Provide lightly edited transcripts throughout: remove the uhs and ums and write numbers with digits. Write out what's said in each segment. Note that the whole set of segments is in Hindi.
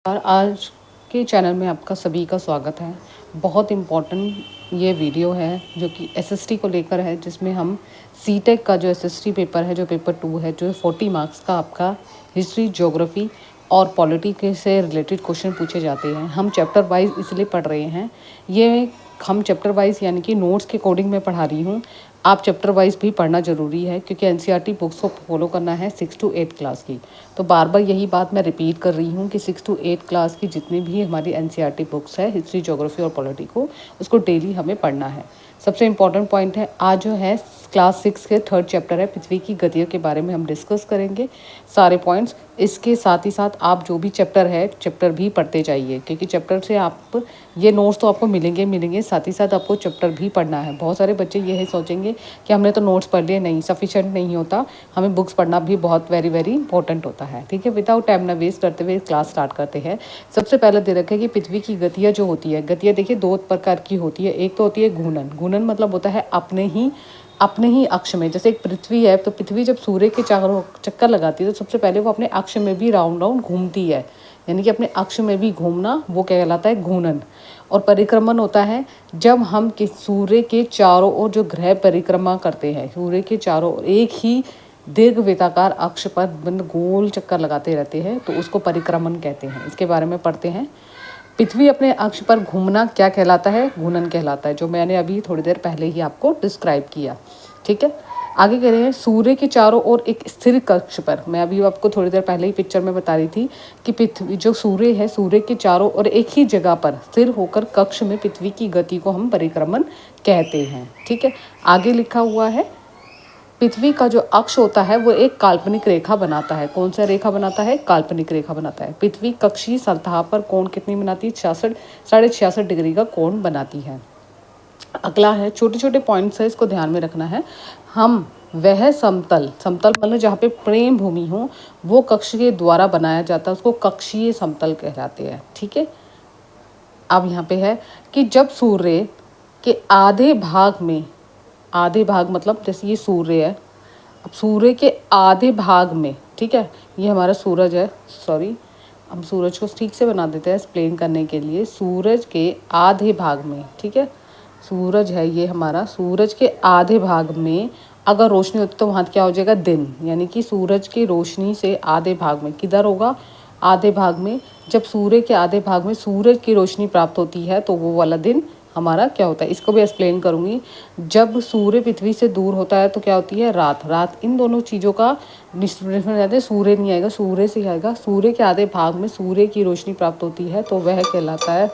और आज के चैनल में आपका सभी का स्वागत है। बहुत इम्पोर्टेंट ये वीडियो है जो कि एसएसटी को लेकर है, जिसमें हम सीटेक का जो एसएसटी पेपर है, जो पेपर 2 है, जो 40 मार्क्स का आपका हिस्ट्री, ज्योग्राफी और पॉलिटी के से रिलेटेड क्वेश्चन पूछे जाते हैं। हम चैप्टर वाइज इसलिए पढ़ रहे हैं, ये हम चैप्टर वाइज यानी कि नोट्स के अकॉर्डिंग मैं पढ़ा रही हूँ। आप चैप्टर वाइज भी पढ़ना ज़रूरी है, क्योंकि एनसीईआरटी बुक्स को फॉलो करना है 6 to 8 क्लास की। तो बार बार यही बात मैं रिपीट कर रही हूँ कि 6 to 8 क्लास की जितनी भी हमारी एनसीईआरटी बुक्स है, हिस्ट्री, ज्योग्राफी और पॉलिटी को, उसको डेली हमें पढ़ना है। सबसे इम्पॉर्टेंट पॉइंट है, आज जो है क्लास 6 के 3rd चैप्टर है, पृथ्वी की गतियों के बारे में हम डिस्कस करेंगे सारे पॉइंट्स। इसके साथ ही साथ आप जो भी चैप्टर है, चैप्टर भी पढ़ते जाइए, क्योंकि चैप्टर से आप ये नोट्स तो आपको मिलेंगे, साथ ही साथ आपको चैप्टर भी पढ़ना है। बहुत सारे बच्चे यही सोचेंगे कि हमने तो नोट्स पढ़ लिए, नहीं, सफिशिएंट नहीं होता, हमें बुक्स पढ़ना भी बहुत वेरी इंपॉर्टेंट होता है। ठीक है, विदाउट टाइम ना वेस्ट करते हुए क्लास स्टार्ट करते हैं। सबसे पहले दे रखा है कि पृथ्वी की गतियाँ जो होती है, गतियाँ देखिए 2 प्रकार की होती है। एक तो होती है घूर्णन। घूर्णन मतलब होता है अपने ही अक्ष में। जैसे एक पृथ्वी है, तो पृथ्वी जब सूर्य के चारों चक्कर लगाती है, तो सबसे पहले वो अपने अक्ष में भी राउंड घूमती है, यानी कि अपने अक्ष में भी घूमना, वो क्या कहलाता है, घूर्णन। और परिक्रमण होता है जब हम सूर्य के चारों ओर जो ग्रह परिक्रमा करते हैं, सूर्य के चारों ओर एक ही दीर्घवृत्ताकार अक्ष पर गोल चक्कर लगाते रहते हैं, तो उसको परिक्रमण कहते हैं। इसके बारे में पढ़ते हैं। पृथ्वी अपने अक्ष पर घूमना क्या कहलाता है? घूर्णन कहलाता है, जो मैंने अभी थोड़ी देर पहले ही आपको डिस्क्राइब किया। ठीक है, आगे कह रहे हैं सूर्य के चारों ओर एक स्थिर कक्ष पर। मैं अभी आपको थोड़ी देर पहले ही पिक्चर में बता रही थी कि पृथ्वी जो सूर्य है, सूर्य के चारों ओर एक ही जगह पर स्थिर होकर कक्ष में पृथ्वी की गति को हम परिक्रमण कहते हैं। ठीक है, आगे लिखा हुआ है पृथ्वी का जो अक्ष होता है वो एक काल्पनिक रेखा बनाता है। कौन सा रेखा बनाता है? काल्पनिक रेखा बनाता है। पृथ्वी कक्षीय सतह पर कोण कितनी बनाती है? 66.5 डिग्री का कोण बनाती है। अगला है, छोटे छोटे पॉइंट्स है, इसको ध्यान में रखना है। हम वह समतल मतलब जहाँ पे प्रेम भूमि हो, वो कक्ष के द्वारा बनाया जाता है, उसको कक्षीय समतल कहलाते हैं। ठीक है, अब यहाँ पे है कि जब सूर्य के आधे भाग मतलब जैसे ये सूर्य है, अब सूर्य के आधे भाग में, ठीक है, ये हमारा सूरज है, सॉरी, हम सूरज को ठीक से बना देते हैं एक्सप्लेन करने के लिए। सूरज के आधे भाग में, ठीक है, सूरज है ये हमारा, सूरज के आधे भाग में अगर रोशनी होती तो वहाँ क्या हो जाएगा? दिन। यानी कि सूरज की रोशनी से आधे भाग में, किधर होगा? आधे भाग में। जब सूर्य के आधे भाग में सूरज की रोशनी प्राप्त होती है, तो वो वाला दिन हमारा क्या होता है, इसको भी एक्सप्लेन करूँगी। जब सूर्य पृथ्वी से दूर होता है तो क्या होती है? रात। इन दोनों चीज़ों का डिस्प्लेसमेंट जाते हैं, सूर्य नहीं आएगा, सूर्य से आएगा। सूर्य के आधे भाग में सूर्य की रोशनी प्राप्त होती है, तो वह कहलाता है,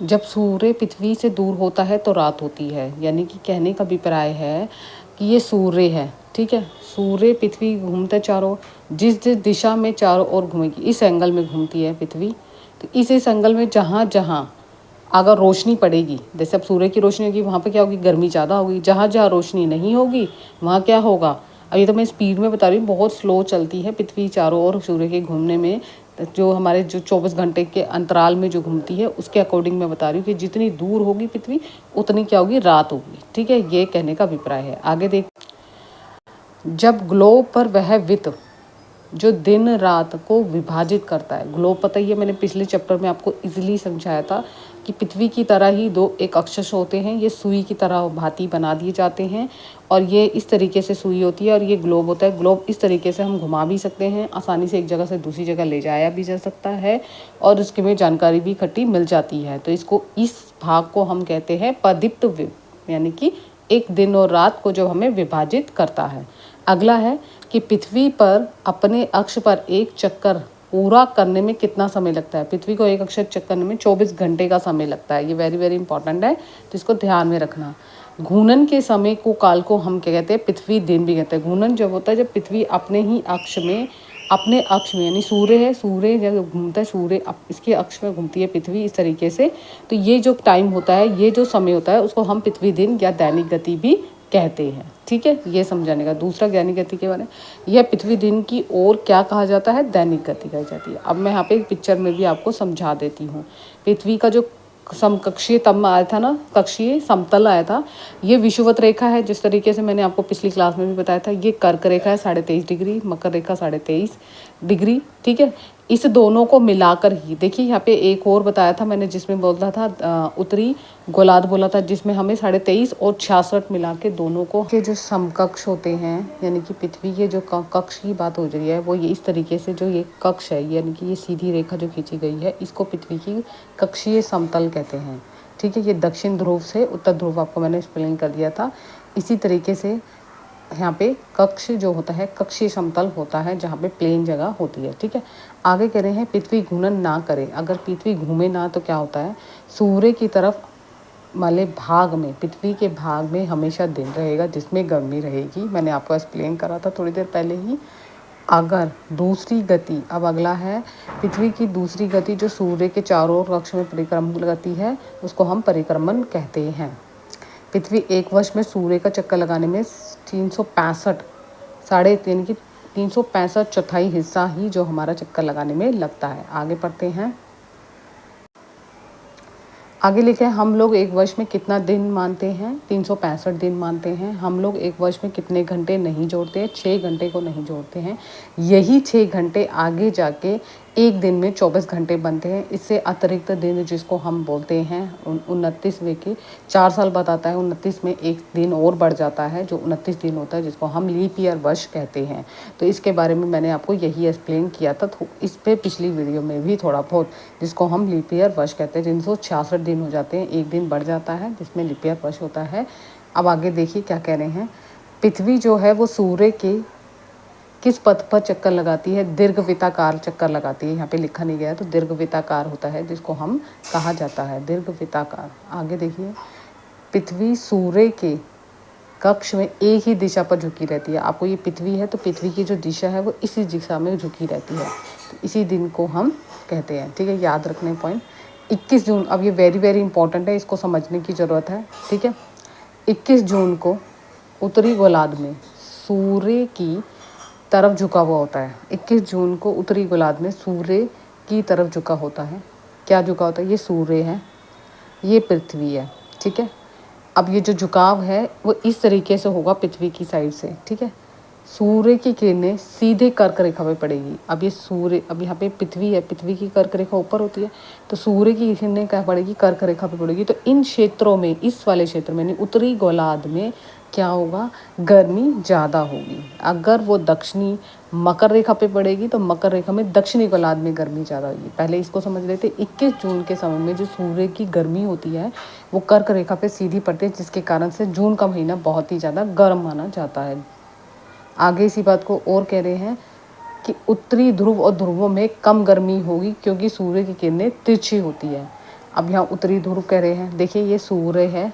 जब सूर्य पृथ्वी से दूर होता है तो रात होती है। यानी कि कहने का अभिप्राय है कि ये सूर्य है, ठीक है, सूर्य पृथ्वी घूमते चारों, जिस दिशा में चारों ओर घूमेगी, इस एंगल में घूमती है पृथ्वी, तो इस एंगल में जहाँ जहाँ अगर रोशनी पड़ेगी, जैसे अब सूर्य की रोशनी होगी, वहाँ पे क्या होगी? गर्मी ज़्यादा होगी। जहाँ जहाँ रोशनी नहीं होगी, वहाँ क्या होगा? अब ये तो मैं स्पीड में बता रही हूँ, बहुत स्लो चलती है पृथ्वी चारों ओर सूर्य के घूमने में। जो हमारे जो 24 घंटे के अंतराल में जो घूमती है, उसके अकॉर्डिंग मैं बता रही हूँ कि जितनी दूर होगी पृथ्वी, उतनी क्या होगी? रात होगी। ठीक है, ये कहने का अभिप्राय है। आगे देख, जब ग्लोब पर वह वृत्त जो दिन रात को विभाजित करता है, ग्लोब पता ही है, मैंने पिछले चैप्टर में आपको इजीली समझाया था कि पृथ्वी की तरह ही दो एक अक्षश होते हैं, ये सुई की तरह भांति बना दिए जाते हैं, और ये इस तरीके से सुई होती है, और ये ग्लोब होता है। ग्लोब इस तरीके से हम घुमा भी सकते हैं, आसानी से एक जगह से दूसरी जगह ले जाया भी जा सकता है, और इसके में जानकारी भी इकट्ठी मिल जाती है। तो इसको, इस भाग को हम कहते हैं प्रदीप्त, यानी कि एक दिन और रात को जो हमें विभाजित करता है। अगला है कि पृथ्वी पर अपने अक्ष पर एक चक्कर पूरा करने में कितना समय लगता है? पृथ्वी को एक अक्ष चक्कर करने में 24 घंटे का समय लगता है। ये वेरी इंपॉर्टेंट है, तो इसको ध्यान में रखना। घूर्णन के समय को, काल को हम क्या कहते हैं? पृथ्वी दिन भी कहते हैं। घूर्णन जब होता है जब पृथ्वी अपने अक्ष में, यानी सूर्य है, सूर्य जब घूमता है, सूर्य इसके अक्ष में घूमती है पृथ्वी इस तरीके से, तो ये जो टाइम होता है, ये जो समय होता है, उसको हम पृथ्वी दिन या दैनिक गति भी कहते हैं। ठीक है, ये समझाने का। दूसरा दैनिक गति के बारे में, यह पृथ्वी दिन की ओर क्या कहा जाता है? दैनिक गति कही जाती है। अब मैं यहाँ पे एक पिक्चर में भी आपको समझा देती हूँ। पृथ्वी का जो समकक्षीय तम आया था ना, कक्षीय समतल आया था। ये विषुवत रेखा है, जिस तरीके से मैंने आपको पिछली क्लास में भी बताया था। ये कर्क रेखा है 23.5 डिग्री, मकर रेखा 23.5 डिग्री, ठीक है। इस दोनों को मिलाकर ही देखिए, यहाँ पे एक और बताया था मैंने, जिसमें बोला था उत्तरी गोलार्ध बोला था, जिसमें हमें 23.5 और 66 मिला के दोनों को के जो समकक्ष होते हैं, यानी कि पृथ्वी के जो कक्ष की बात हो रही है वो ये इस तरीके से, जो ये कक्ष है यानी कि ये सीधी रेखा जो खींची गई है, इसको पृथ्वी की कक्षीय समतल कहते हैं, ठीक है। ये दक्षिण ध्रुव से उत्तर ध्रुव आपको मैंने एक्सप्लेन कर दिया था। इसी तरीके से यहाँ पे कक्ष जो होता है, कक्षीय समतल होता है, जहाँ पे प्लेन जगह होती है, ठीक है। आगे कह रहे हैं पृथ्वी घूर्णन ना करे। अगर पृथ्वी घूमे ना तो क्या होता है, सूर्य की तरफ वाले भाग में, पृथ्वी के भाग में हमेशा दिन रहेगा, जिसमें गर्मी रहेगी। मैंने आपको एक्सप्लेन करा था थोड़ी देर पहले ही। अगर दूसरी गति, अब अगला है पृथ्वी की दूसरी गति, जो सूर्य के चारों ओर कक्ष में परिक्रमण गति है, उसको हम परिक्रमण कहते हैं। पृथ्वी एक वर्ष में सूर्य का चक्कर लगाने में 365 यानी कि 365 चौथाई हिस्सा ही जो हमारा चक्कर लगाने में लगता है। आगे पढ़ते हैं। आगे लिखे, हम लोग एक वर्ष में कितना दिन मानते हैं, 365 दिन मानते हैं। हम लोग एक वर्ष में कितने घंटे नहीं जोड़ते हैं, 6 घंटे को नहीं जोड़ते हैं। यही 6 घंटे आगे जाके एक दिन में 24 घंटे बनते हैं। इससे अतिरिक्त दिन जिसको हम बोलते हैं 29वें के 4 साल बाद आता है, 29 में एक दिन और बढ़ जाता है, जो 29 दिन होता है, जिसको हम लीप ईयर वर्ष कहते हैं। तो इसके बारे में मैंने आपको यही एक्सप्लेन किया था इस पे पिछली वीडियो में भी थोड़ा बहुत, जिसको हम लीप ईयर वर्ष कहते हैं। 366 दिन हो जाते हैं, एक दिन बढ़ जाता है, जिसमें लीप ईयर वर्ष होता है। अब आगे देखिए क्या कह रहे हैं। पृथ्वी जो है वो सूर्य के किस पथ पर चक्कर लगाती है, दीर्घवृत्ताकार चक्कर लगाती है। यहाँ पे लिखा नहीं गया है, तो दीर्घवृत्ताकार होता है, जिसको हम कहा जाता है दीर्घवृत्ताकार। आगे देखिए, पृथ्वी सूर्य के कक्ष में एक ही दिशा पर झुकी रहती है। आपको ये पृथ्वी है, तो पृथ्वी की जो दिशा है वो इसी दिशा में झुकी रहती है, तो इसी दिन को हम कहते हैं, ठीक है। याद रखने पॉइंट 21 जून, अब ये वेरी वेरी इंपॉर्टेंट है, इसको समझने की ज़रूरत है, ठीक है। 21 जून को उत्तरी गोलार्ध में सूर्य की तरफ झुका हुआ होता है। 21 जून को उत्तरी गोलार्ध में सूर्य की तरफ झुका होता है। क्या झुका होता है, ये सूर्य है, ये पृथ्वी है, ठीक है। अब ये जो झुकाव है वो इस तरीके से होगा पृथ्वी की साइड से, ठीक है। सूर्य की किरणें सीधे कर्क रेखा पे पड़ेगी। अब ये सूर्य, अब यहाँ पे पृथ्वी है, पृथ्वी की कर्क रेखा ऊपर होती है, तो सूर्य की किरणें क्या पड़ेगी, कर्क रेखा पे पड़ेगी। तो इन क्षेत्रों में, इस वाले क्षेत्र में यानी उत्तरी गोलार्ध में क्या होगा, गर्मी ज़्यादा होगी। अगर वो दक्षिणी मकर रेखा पे पड़ेगी तो मकर रेखा में दक्षिणी गोलार्ध में गर्मी ज़्यादा होगी। पहले इसको समझ लेते। 21 जून के समय में जो सूर्य की गर्मी होती है वो कर्क रेखा पे सीधी पड़ती है, जिसके कारण से जून का महीना बहुत ही ज़्यादा गर्म माना जाता है। आगे इसी बात को और कह रहे हैं कि उत्तरी ध्रुव और ध्रुवों में कम गर्मी होगी, क्योंकि सूर्य की किरणें तिरछी होती है। अब यहाँ उत्तरी ध्रुव कह रहे हैं, देखिए ये सूर्य है,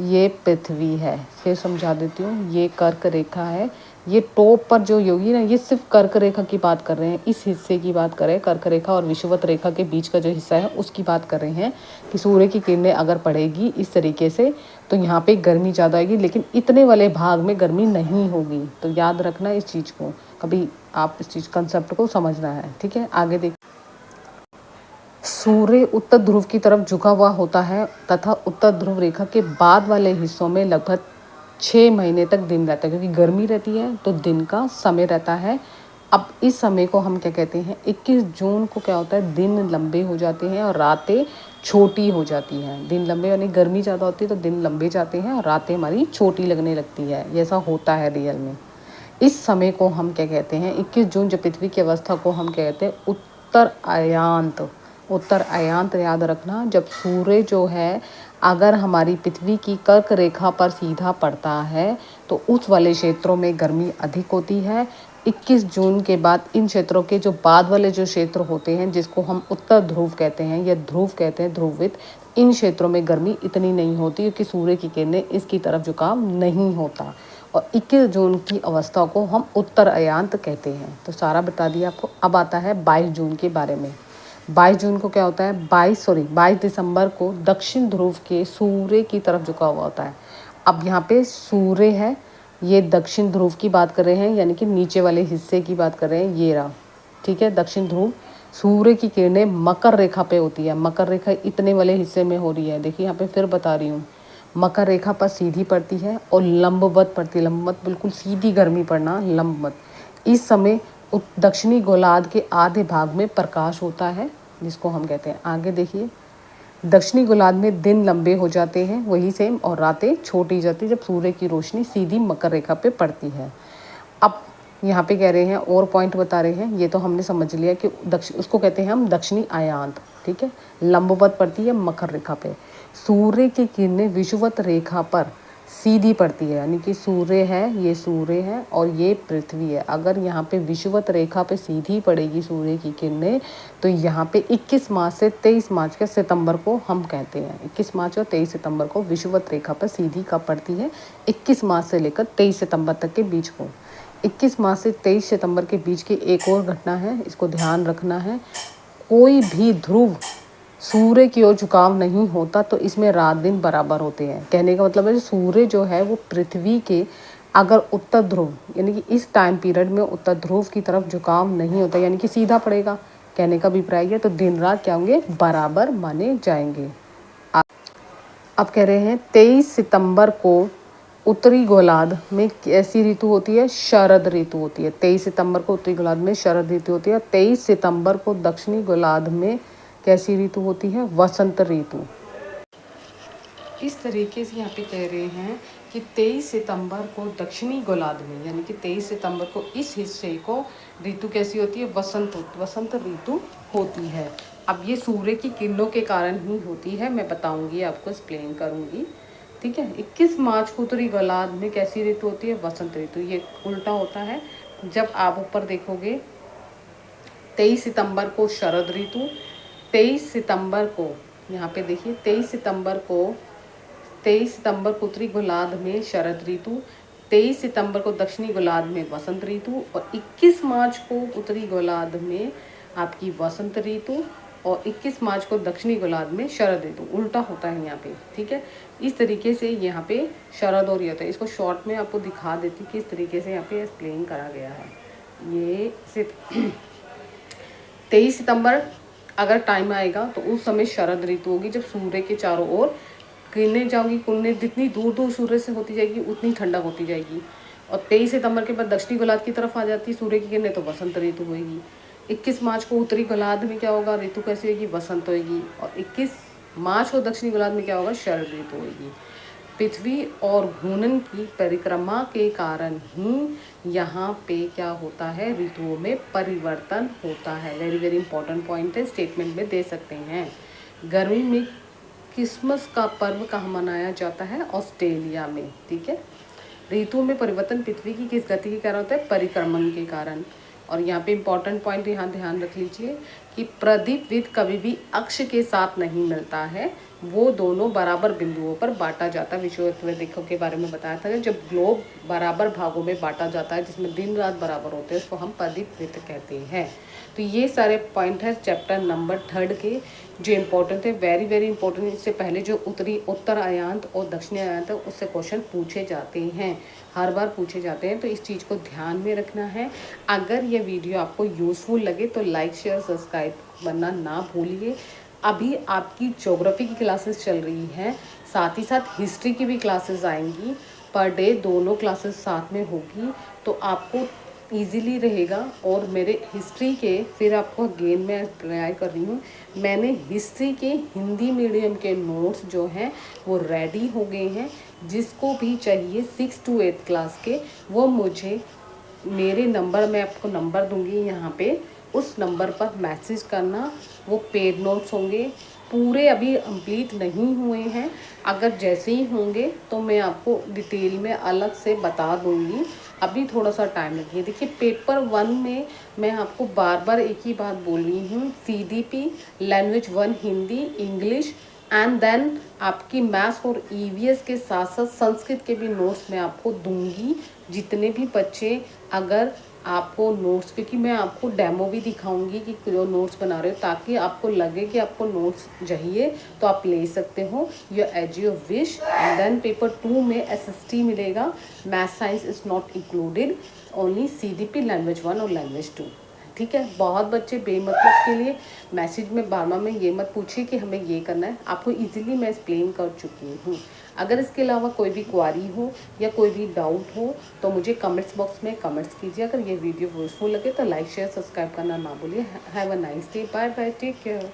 ये पृथ्वी है। फिर समझा देती हूँ, ये कर्क रेखा है, ये टॉप पर जो योगी ना, ये सिर्फ कर्क रेखा की बात कर रहे हैं, इस हिस्से की बात कर रहे हैं। कर्क रेखा और विषुवत रेखा के बीच का जो हिस्सा है उसकी बात कर रहे हैं कि सूर्य की किरणें अगर पड़ेगी इस तरीके से तो यहाँ पे गर्मी ज़्यादा आएगी, लेकिन इतने वाले भाग में गर्मी नहीं होगी। तो याद रखना इस चीज़ को, कभी आप इस चीज़ कंसेप्ट को समझना है, ठीक है। आगे देख, सूर्य उत्तर ध्रुव की तरफ झुका हुआ होता है तथा उत्तर ध्रुव रेखा के बाद वाले हिस्सों में लगभग 6 महीने तक दिन रहता है, क्योंकि गर्मी रहती है तो दिन का समय रहता है। अब इस समय को हम क्या कहते हैं, 21 जून को क्या होता है, दिन लंबे हो जाते हैं और रातें छोटी हो जाती हैं। दिन लंबे यानी गर्मी ज़्यादा होती है तो दिन लंबे जाते हैं और रातें हमारी छोटी लगने लगती है। ये ऐसा होता है रियल में। इस समय को हम क्या कहते हैं, 21 जून जो पृथ्वी की अवस्था को हम क्या कहते हैं, उत्तर अयांत। उत्तर अयांत याद रखना, जब सूर्य जो है अगर हमारी पृथ्वी की कर्क रेखा पर सीधा पड़ता है तो उस वाले क्षेत्रों में गर्मी अधिक होती है। 21 जून के बाद इन क्षेत्रों के जो बाद वाले जो क्षेत्र होते हैं, जिसको हम उत्तर ध्रुव कहते हैं या ध्रुव कहते हैं, ध्रुवित, इन क्षेत्रों में गर्मी इतनी नहीं होती, क्योंकि सूर्य की किरणें इसकी तरफ झुकाव नहीं होता। और 21 जून की अवस्था को हम उत्तर अयांत कहते हैं। तो सारा बता दिया आपको। अब आता है 22 जून के बारे में। 22 जून को क्या होता है, 22 दिसंबर को दक्षिण ध्रुव के सूर्य की तरफ झुका हुआ होता है। अब यहाँ पे सूर्य है, ये दक्षिण ध्रुव की बात कर रहे हैं, यानी कि नीचे वाले हिस्से की बात कर रहे हैं, ये रहा, ठीक है। दक्षिण ध्रुव सूर्य की किरणें मकर रेखा पे होती है। मकर रेखा इतने वाले हिस्से में हो रही है, देखिए यहाँ पे फिर बता रही हूँ, मकर रेखा पर सीधी पड़ती है और लंबवत पड़ती है। लंबवत बिल्कुल सीधी गर्मी पड़ना, लंबवत। इस समय दक्षिणी गोलार्ध के आधे भाग में प्रकाश होता है, जिसको हम कहते हैं, आगे देखिए, दक्षिणी गोलार्ध में दिन लंबे हो जाते हैं, वही सेम, और रातें छोटी जाती है जब सूर्य की रोशनी सीधी मकर रेखा पे पड़ती है। अब यहाँ पे कह रहे हैं और पॉइंट बता रहे हैं, ये तो हमने समझ लिया कि उसको कहते हैं हम दक्षिणी आयांत, ठीक है। लंबवत पड़ती है मकर रेखा पे। सूर्य की किरणें विषुवत रेखा पर सीधी पड़ती है, यानी कि सूर्य है, ये सूर्य है और ये पृथ्वी है। अगर यहाँ पे विषुवत रेखा पे सीधी पड़ेगी सूर्य की किरणें, तो यहाँ पे 21 मार्च से 23 मार्च के सितंबर को हम कहते हैं, 21 मार्च और 23 सितंबर को विषुवत रेखा पर सीधी कब पड़ती है, 21 मार्च से लेकर 23 सितंबर तक के बीच को। 21 मार्च से 23 सितंबर के बीच की एक और घटना है, इसको ध्यान रखना है। कोई भी ध्रुव सूर्य की ओर झुकाव नहीं होता, तो इसमें रात दिन बराबर होते हैं। कहने का मतलब है सूर्य जो है वो पृथ्वी के अगर उत्तर ध्रुव, यानी कि इस टाइम पीरियड में उत्तर ध्रुव की तरफ झुकाव नहीं होता, यानी कि सीधा पड़ेगा, कहने का अभिप्राय है, तो दिन रात क्या होंगे, बराबर माने जाएंगे। अब कह रहे हैं 23 सितंबर को उत्तरी गोलार्ध में कैसी ऋतु होती है, शरद ऋतु होती है। 23 सितंबर को उत्तरी गोलार्ध में शरद ऋतु होती है। 23 सितंबर को दक्षिणी गोलार्ध में कैसी ऋतु होती है, वसंत ऋतु। इस तरीके से यहाँ पे कह रहे हैं कि 23 सितंबर को दक्षिणी गोलार्ध में, यानी कि 23 सितंबर को इस हिस्से को ऋतु कैसी होती है, वसंत ऋतु होती है। अब ये सूर्य की किरणों के कारण ही होती है, मैं बताऊंगी, आपको एक्सप्लेन करूंगी, ठीक है। 21 मार्च को उत्तरी गोलार्ध में कैसी ऋतु होती है, वसंत ऋतु। ये उल्टा होता है, जब आप ऊपर देखोगे 23 सितंबर को शरद ऋतु, 23 सितंबर को यहाँ पे देखिए, 23 सितंबर को उत्तरी गोलार्ध में शरद ऋतु, 23 सितंबर को दक्षिणी गोलार्ध में वसंत ऋतु, और 21 मार्च को उत्तरी गोलार्ध में आपकी वसंत ऋतु, और 21 मार्च को दक्षिणी गोलार्ध में शरद ऋतु। उल्टा होता है यहाँ पे, ठीक है। इस तरीके से यहाँ पे शरद और ये होता है। इसको शॉर्ट में आपको दिखा देती हूँ किस तरीके से यहाँ पे एक्सप्लेन करा गया है। ये सिर्फ 23 सितंबर अगर टाइम आएगा तो उस समय शरद ऋतु होगी, जब सूर्य के चारों ओर किरणें जाओगी, किरणें जितनी दूर दूर सूर्य से होती जाएगी उतनी ठंडक होती जाएगी। और 23 सितंबर के बाद दक्षिणी गोलार्ध की तरफ आ जाती है सूर्य की किरणें, तो वसंत ऋतु होगी। 21 मार्च को उत्तरी गोलार्ध में क्या होगा, ऋतु कैसी होगी, वसंत होगी। और 21 मार्च को दक्षिणी गोलार्ध में क्या होगा, शरद ऋतु होगी। पृथ्वी और घूर्णन की परिक्रमा के कारण ही यहाँ पे क्या होता है, ऋतुओं में परिवर्तन होता है। वेरी वेरी इंपॉर्टेंट पॉइंट है, स्टेटमेंट में दे सकते हैं। गर्मी में क्रिसमस का पर्व कहाँ मनाया जाता है, ऑस्ट्रेलिया में, ठीक है। ऋतुओं में परिवर्तन पृथ्वी की किस गति के कारण होता है, परिक्रमण के कारण। और यहाँ पे इम्पॉर्टेंट पॉइंट यहाँ ध्यान रख लीजिए कि प्रदीप वृत्त कभी भी अक्ष के साथ नहीं मिलता है, वो दोनों बराबर बिंदुओं पर बांटा जाता है। विषुवत रेखा के बारे में बताया था, जब ग्लोब बराबर भागों में बांटा जाता है जिसमें दिन रात बराबर होते हैं, उसको हम प्रदीप वृत्त कहते हैं। तो ये सारे पॉइंट है चैप्टर नंबर 3 के जो इम्पोर्टेंट है, वेरी वेरी इंपॉर्टेंट। इससे पहले जो उत्तर आयांत और दक्षिणी आयांत है उससे क्वेश्चन पूछे जाते हैं, हर बार पूछे जाते हैं, तो इस चीज़ को ध्यान में रखना है। अगर ये वीडियो आपको यूज़फुल लगे तो लाइक शेयर सब्सक्राइब करना ना भूलिए। अभी आपकी ज्योग्राफी की क्लासेस चल रही हैं, साथ ही साथ हिस्ट्री की भी क्लासेस आएंगी, पर डे दोनों क्लासेस साथ में होगी, तो आपको इजीली रहेगा। और मेरे हिस्ट्री के फिर आपको अगेन मैं अप्लाई कर रही हूँ, मैंने हिस्ट्री के हिंदी मीडियम के नोट्स जो हैं वो रेडी हो गए हैं। जिसको भी चाहिए 6 to 8 क्लास के, वो मुझे मेरे नंबर, मैं आपको नंबर दूंगी यहाँ पे, उस नंबर पर मैसेज करना। वो पेड नोट्स होंगे, पूरे अभी कंप्लीट नहीं हुए हैं, अगर जैसे ही होंगे तो मैं आपको डिटेल में अलग से बता दूंगी। अभी थोड़ा सा टाइम लगे। देखिए पेपर 1 में मैं आपको बार बार एक ही बात बोल रही हूँ, CDP language 1 Hindi English and then आपकी मैथ्स और EVS के साथ साथ संस्कृत के भी नोट्स मैं आपको दूंगी। जितने भी बच्चे अगर आपको नोट्स, क्योंकि मैं आपको डेमो भी दिखाऊंगी कि जो नोट्स बना रहे हो, ताकि आपको लगे कि आपको नोट्स चाहिए तो आप ले सकते हो, your as your wish. And then paper 2 में SST मिलेगा, math science is not included, only CDP language 1 और लैंग्वेज 2। ठीक है। बहुत बच्चे बेमतलब के लिए मैसेज में बार बार में ये मत पूछिए कि हमें ये करना है, आपको इजीली मैं एक्सप्लेन कर चुकी हूँ। अगर इसके अलावा कोई भी क्वारी हो या कोई भी डाउट हो तो मुझे कमेंट्स बॉक्स में कमेंट्स कीजिए। अगर ये वीडियो यूजफुल लगे तो लाइक शेयर सब्सक्राइब करना ना भूलिए। Have a nice day, bye bye, take care.